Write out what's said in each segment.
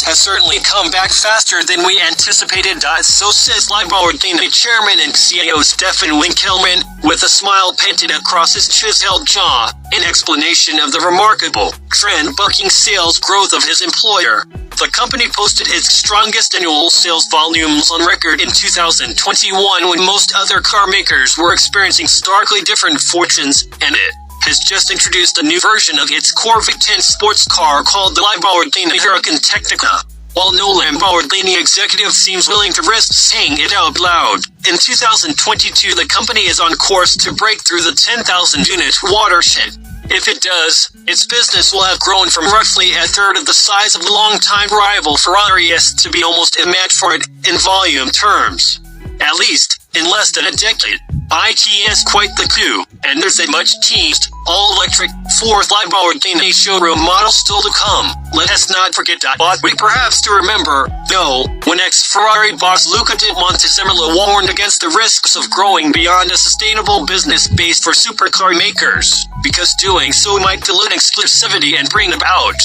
has certainly come back faster than we anticipated. So says Lamborghini chairman and CEO Stefan Winkelmann, with a smile painted across his chiseled jaw, in explanation of the remarkable, trend-bucking sales growth of his employer. The company posted its strongest annual sales volumes on record in 2021, when most other car makers were experiencing starkly different fortunes, and it has just introduced a new version of its Corvette 10 sports car called the Lamborghini Huracan Tecnica. While no Lamborghini executive seems willing to risk saying it out loud, in 2022 the company is on course to break through the 10,000-unit watershed. If it does, its business will have grown from roughly a third of the size of the longtime rival Ferrari to be almost a match for it in volume terms. At least, in less than a decade. It's quite the coup, and there's a much-teased, all-electric, fourth Lamborghini showroom model still to come. Let us not forget that. But we perhaps to remember, when ex-Ferrari boss Luca di Montezemolo warned against the risks of growing beyond a sustainable business base for supercar makers, because doing so might dilute exclusivity and bring about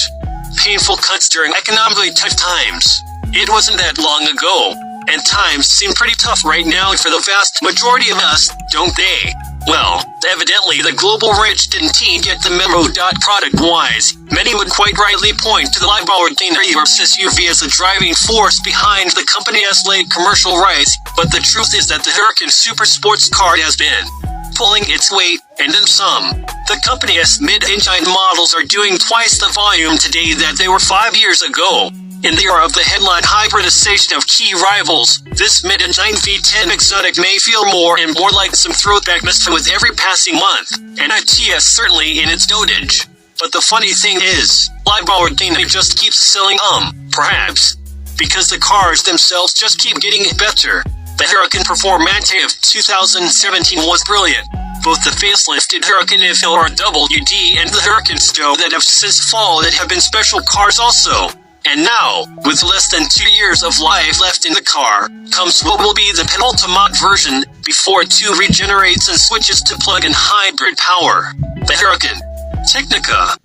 painful cuts during economically tough times. It wasn't that long ago. And times seem pretty tough right now for the vast majority of us, don't they? Well, evidently the global rich didn't get the memo. Product-wise, many would quite rightly point to the Lamborghini SUV as the driving force behind the company's late commercial rise, but the truth is that the Huracan super sports car has been pulling its weight, and then some. The company's mid-engine models are doing twice the volume today that they were 5 years ago. In the era of the headline hybridization of key rivals, this mid-engine V10 exotic may feel more and more like some throwback mist with every passing month, and it's certainly in its dotage. But the funny thing is, Lamborghini just keeps selling perhaps, because the cars themselves just keep getting better. The Huracan Performante of 2017 was brilliant. Both the facelifted Huracan FLRWD and the Huracan Sto that have since followed it have been special cars also. And now, with less than 2 years of life left in the car, comes what will be the penultimate version before it too regenerates and switches to plug-in hybrid power. The Huracan Tecnica.